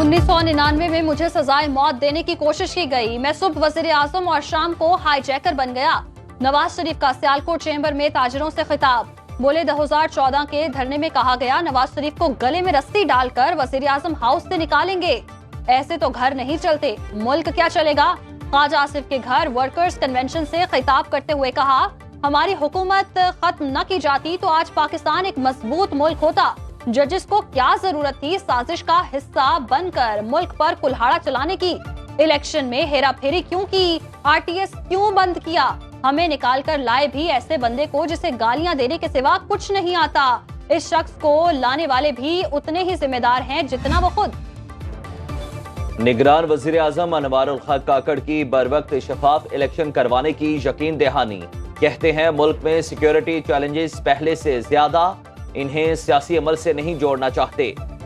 1999 में मुझे सजाए मौत देने की कोशिश की गई। मैं सुबह वजीर आजम और शाम को हाईजैकर बन गया। नवाज शरीफ का सियालकोट चेंबर में ताजिरों से खिताब। बोले 2014 के धरने में कहा गया नवाज शरीफ को गले में रस्सी डालकर वजीर आजम हाउस से निकालेंगे। ऐसे तो घर नहीं चलते, मुल्क क्या चलेगा। ख्वाजा आसिफ के घर वर्कर्स कन्वेंशन से खिताब करते हुए कहा, हमारी हुकूमत खत्म न की जाती तो आज पाकिस्तान एक मजबूत मुल्क होता। जजेस को क्या जरूरत थी साजिश का हिस्सा बनकर मुल्क पर कुल्हाड़ा चलाने की। इलेक्शन में हेरा फेरी क्यों की, आरटीएस क्यों बंद किया। हमें निकाल कर लाए भी ऐसे बंदे को जिसे गालियां देने के सिवा कुछ नहीं आता। इस शख्स को लाने वाले भी उतने ही जिम्मेदार हैं जितना वो खुद। निगरान वजीर आजम अनवारुल हक काकड़ की बर वक्त शफाफ इलेक्शन करवाने की यकीन दहानी। कहते हैं मुल्क में सिक्योरिटी चैलेंजेस पहले से ज्यादा, इन्हें सियासी अमल से नहीं जोड़ना चाहते।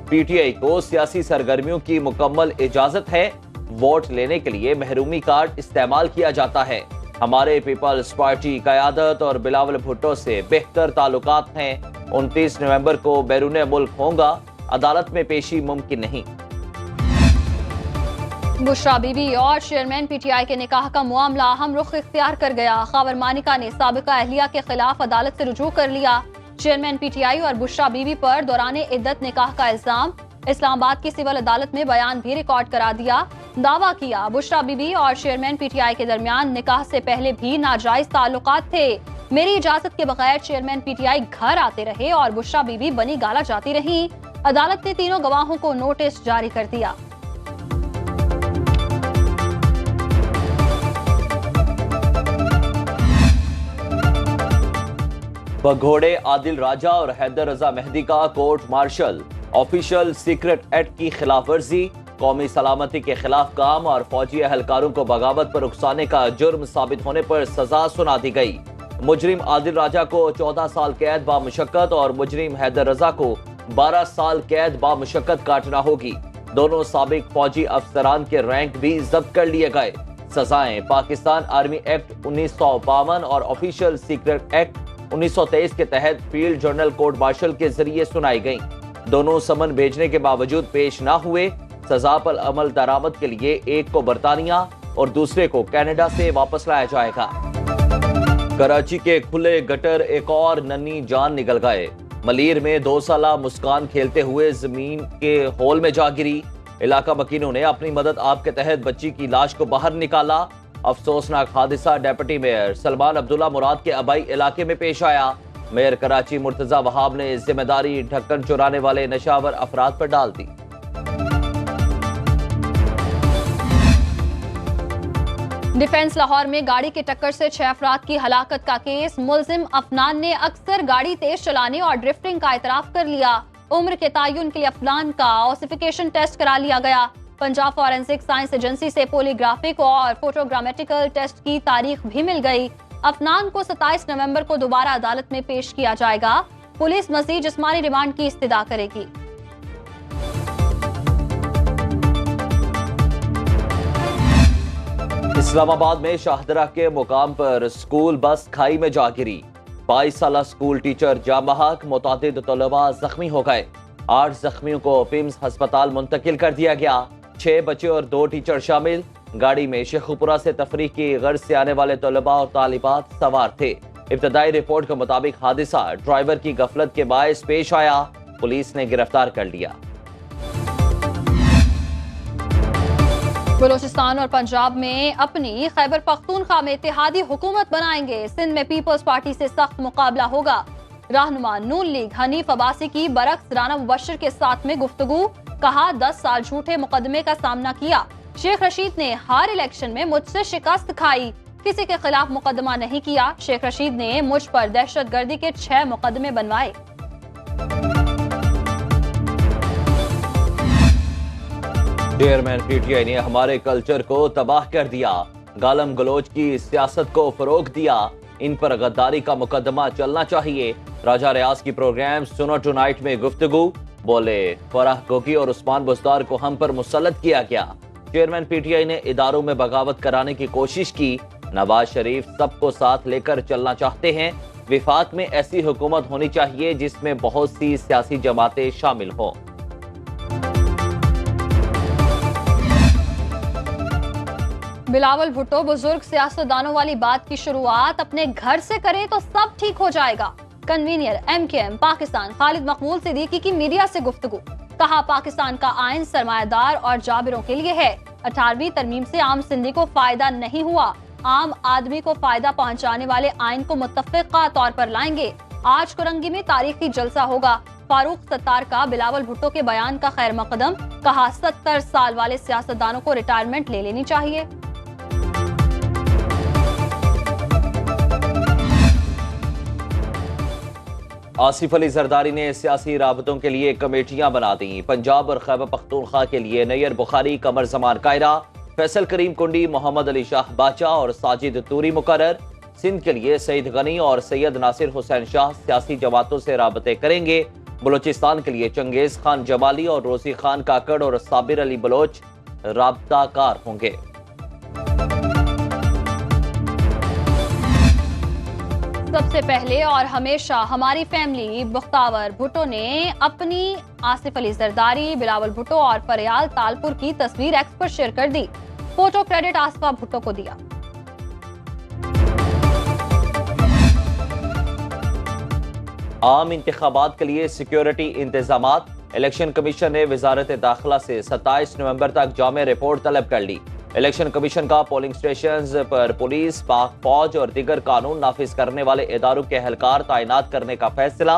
पीटीआई को सियासी सरगर्मियों की मुकम्मल इजाजत है। वोट लेने के लिए महरूमी कार्ड इस्तेमाल किया जाता है। हमारे पीपल्स पार्टी क़यादत और बिलावल भुट्टो से बेहतर ताल्लुकात हैं। 29 नवंबर को बैरून मुल्क होगा, अदालत में पेशी मुमकिन नहीं। बुशरा बीबी और चेयरमैन पीटीआई के निकाह का मामला हम रुख इख्तियार कर गया। खावर मानिका ने साबिका अहलिया के खिलाफ अदालत से रुजू कर लिया। चेयरमैन पीटीआई और बुशरा बीबी पर दौरान इद्दत निकाह का इल्जाम। इस्लामाबाद की सिविल अदालत में बयान भी रिकॉर्ड करा दिया। दावा किया बुशरा बीबी और चेयरमैन पीटीआई के दरमियान निकाह से पहले भी नाजायज ताल्लुकात थे। मेरी इजाजत के बगैर चेयरमैन पीटीआई घर आते रहे और बुशरा बीबी बनी गाला जाती रही। अदालत ने तीनों गवाहों को नोटिस जारी कर दिया। बघोड़े आदिल राजा और हैदर रजा मेहदी का court martial. Official secret act की खिलाफ वर्जी, कौमी सलामती के खिलाफ काम और फौजी एहलकारों को बगावत पर उकसाने का जुर्म साबित होने पर सजा सुना दी गई। मुजरिम आदिल राजा को 14 साल कैद बामुशक्कत और मुजरिम हैदर रजा को 12 साल कैद बामुशक्कत काटना होगी। दोनों साबिक फौजी अफसरान के रैंक भी जब्त कर लिए गए। सजाएं पाकिस्तान आर्मी एक्ट 1952 और ऑफिशियल सीक्रेट एक्ट 1923 के तहत फील्ड जर्नल कोर्ट मार्शल के जरिए सुनाई गई। दोनों समन भेजने के बावजूद पेश न हुए। सजा पर अमल दरामद के लिए एक को बरतानिया और दूसरे को कनाडा से वापस लाया जाएगा। कराची के खुले गटर एक और नन्ही जान निकल गए। मलीर में 2 साला मुस्कान खेलते हुए जमीन के होल में जा गिरी। इलाका मकीनों ने अपनी मदद आप के तहत बच्ची की लाश को बाहर निकाला। अफसोसनाक हादसा डिप्टी मेयर सलमान अब्दुल्ला मुराद के आबाई इलाके में पेश आया। मेयर कराची मुर्तजा वहाब ने जिम्मेदारी ढक्कन चुराने वाले नशावर अफराद पर डाल दी। डिफेंस लाहौर में गाड़ी की टक्कर से 6 अफराद की हलाकत का केस। मुलजिम अफनान ने अक्सर गाड़ी तेज चलाने और ड्रिफ्टिंग का इतराफ कर लिया। उम्र के तयन के लिए अफनान का ऑसिफिकेशन टेस्ट करा लिया गया। पंजाब फॉरेंसिक साइंस एजेंसी से पॉलीग्राफिक और फोटोग्रामेटिकल टेस्ट की तारीख भी मिल गई। अफनान को 27 नवंबर को दोबारा अदालत में पेश किया जाएगा। पुलिस मजीद जिस्मानी रिमांड की इस्तदा करेगी। इस्लामाबाद में शाहदरा के मुकाम पर स्कूल बस खाई में जा गिरी। 22 साला स्कूल टीचर जाम बहक, मुतादिद तलबा जख्मी हो गए। 8 जख्मियों को पिम्स अस्पताल मुंतकिल कर दिया गया। 6 बच्चे और 2 टीचर शामिल। गाड़ी में शेखुपुरा से तफरीह की गर्ज से आने वाले तलबा और तालिबात सवार थे। इब्तदाई रिपोर्ट के मुताबिक हादसा ड्राइवर की गफलत के बायस पेश आया। पुलिस ने गिरफ्तार कर लिया। बलूचिस्तान और पंजाब में अपनी खैबर पख्तूनख्वा में इत्तेहादी हुकूमत बनाएंगे। सिंध में पीपल्स पार्टी से सख्त मुकाबला होगा। रहनुमा नून लीग हनीफ अब्बासी की बरक्स राना मुबश्शिर के साथ में गुफ्तगू। कहा 10 साल झूठे मुकदमे का सामना किया। शेख रशीद ने हर इलेक्शन में मुझसे शिकस्त खाई, किसी के खिलाफ मुकदमा नहीं किया। शेख रशीद ने मुझ पर दहशतगर्दी के 6 मुकदमे बनवाए। चेयरमैन पीटीआई ने हमारे कल्चर को तबाह कर दिया। गालम गलोच की सियासत को फरोग दिया। इन पर गद्दारी का मुकदमा चलना चाहिए। राजा रियाज की प्रोग्राम सुनो टुनाइट में गुफ्तगू। बोले फराह कोकी और उस्मान बुज़दार को हम पर मुसल्लत किया गया। चेयरमैन पीटीआई ने इदारों में बगावत कराने की कोशिश की। नवाज शरीफ सबको साथ लेकर चलना चाहते हैं। विफाक में ऐसी हुकूमत होनी चाहिए जिसमें बहुत सी सियासी जमातें शामिल हों। बिलावल भुट्टो बुजुर्ग सियासतदानों वाली बात की शुरुआत अपने घर से करें तो सब ठीक हो जाएगा। कन्वीनियर MKM पाकिस्तान खालिद मकबूल सिद्दीकी की मीडिया से गुफ्तगू। कहा पाकिस्तान का आइन सरमायादार और जाबिरों के लिए है। 18वीं तरमीम से आम सिंधी को फायदा नहीं हुआ। आम आदमी को फायदा पहुंचाने वाले आइन को मुत्तफ़िक़ा तौर पर लाएंगे। आज कोरंगी में तारीखी जलसा होगा। फारूक सत्तार का बिलावल भुट्टो के बयान का खैर मकदम। कहा 70 साल वाले सियासतदानों को रिटायरमेंट ले लेनी चाहिए। आसिफ अली जरदारी ने सियासी राबतों के लिए कमेटियां बना दी। पंजाब और खैबर पख्तूनख्वा के लिए नैयर बुखारी, कमर जमान कायरा, फैसल करीम कुंडी, मोहम्मद अली शाह बाचा और साजिद तूरी मुकर्रर। सिंध के लिए सईद गनी और सैयद नासिर हुसैन शाह सियासी जमातों से राबते करेंगे। बलोचिस्तान के लिए चंगेज खान जमाली और रोजी खान काकड़ और साबिर अली बलोच राबताकार होंगे। सबसे पहले और हमेशा हमारी फैमिली मुख्तावर भुट्टो ने अपनी आसिफ अली जरदारी, बिलावल भुट्टो और फरियाल तालपुर की तस्वीर एक्स पर शेयर कर दी। फोटो क्रेडिट आसिफा भुट्टो को दिया। आम इंतखाबात के लिए सिक्योरिटी इंतजामात। इलेक्शन कमीशन ने वजारत दाखिला से 27 नवंबर तक जामे रिपोर्ट तलब कर ली। इलेक्शन कमीशन का पोलिंग स्टेशंस पर पुलिस, पाक फौज और दीगर कानून नाफिज करने वाले इदारों के एहलकार तैनात करने का फैसला।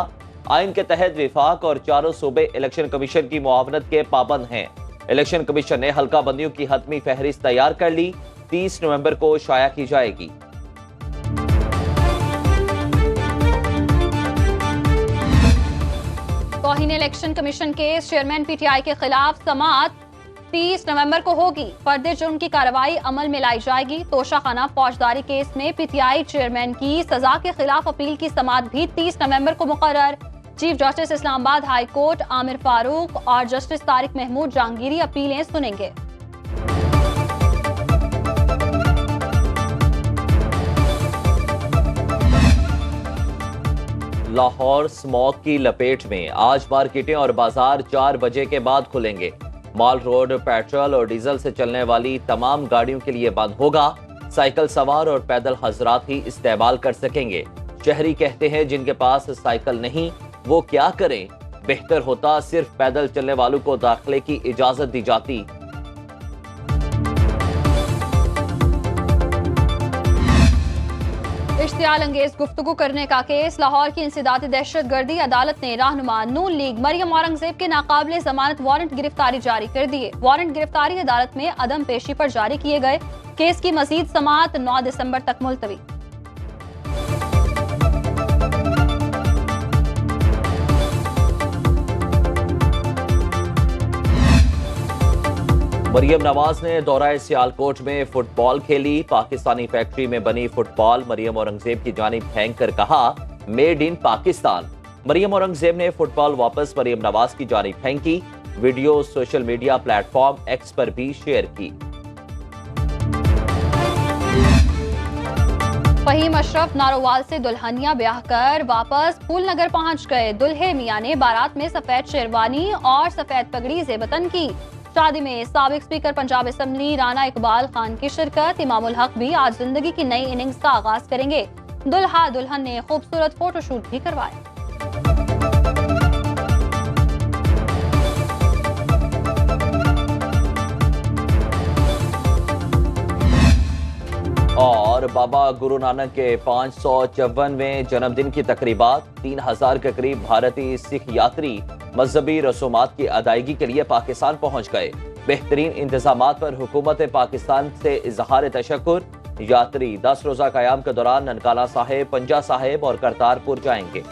आइन के तहत विफाक और चारों सूबे इलेक्शन कमीशन की मुआवनत के पाबंद हैं। इलेक्शन कमीशन ने हल्का बंदियों की हतमी फहरिस्त तैयार कर ली। 30 नवंबर को शाया की जाएगी। तौहीन इलेक्शन कमीशन के चेयरमैन PTI के खिलाफ समाअत 30 नवंबर को होगी। फर्द जुर्म की कार्रवाई अमल में लाई जाएगी। तोशाखाना फौजदारी केस में PTI चेयरमैन की सजा के खिलाफ अपील की समाअत भी 30 नवंबर को मुकर्रर। Chief justice Islamabad high court Aamir Farooq और जस्टिस तारिक महमूद जहांगीरी अपीलें सुनेंगे। लाहौर स्मॉग की लपेट में। आज मार्केटें और बाजार 4 बजे के बाद खुलेंगे। माल रोड पेट्रोल और डीजल से चलने वाली तमाम गाड़ियों के लिए बंद होगा। साइकिल सवार और पैदल हजरात ही इस्तेमाल कर सकेंगे। शहरी कहते हैं जिनके पास साइकिल नहीं वो क्या करें। बेहतर होता सिर्फ पैदल चलने वालों को दाखिले की इजाजत दी जाती। इश्तियाल अंगेज गुफ्तगू करने का केस। लाहौर की इंसदादी दहशतगर्दी अदालत ने रहनुमा नून लीग मरियम औरंगजेब के नाकाबिले जमानत वारंट गिरफ्तारी जारी कर दिए। वारंट गिरफ्तारी अदालत में अदम पेशी पर जारी किए गए। केस की मजीद समाअत 9 दिसंबर तक मुलतवी। मरियम नवाज ने दौराए सियालकोट में फुटबॉल खेली। पाकिस्तानी फैक्ट्री में बनी फुटबॉल मरियम औरंगजेब की जानिब फेंक कर कहा मेड इन पाकिस्तान। मरियम औरंगजेब ने फुटबॉल वापस मरियम नवाज की जानिब फेंकी। Video social media platform x पर भी शेयर की। फहीम अशरफ नारोवाल से दुल्हनिया ब्याह कर वापस फूलनगर पहुंच गए। दुल्हे मियां ने बारात में सफेद शेरवानी और सफेद पगड़ी ज़ेबतन की। शादी में साबिक स्पीकर पंजाब असेंबली राना इकबाल खान की शिरकत। इमामुल हक भी आज जिंदगी की नई इनिंग्स का आगाज करेंगे। दुल्हा दुल्हन ने खूबसूरत फोटोशूट भी करवाया। और बाबा गुरु नानक के 554वें जन्मदिन की तकरीबात। 3000 के करीब भारतीय सिख यात्री मजहबी रसूमात की अदायगी के लिए पाकिस्तान पहुंच गए। बेहतरीन इंतजामात पर हुकूमत पाकिस्तान से इजहार तशक्कुर। यात्री 10 रोजा कयाम के दौरान ननकाना साहिब, पंजा साहिब और करतारपुर जाएंगे।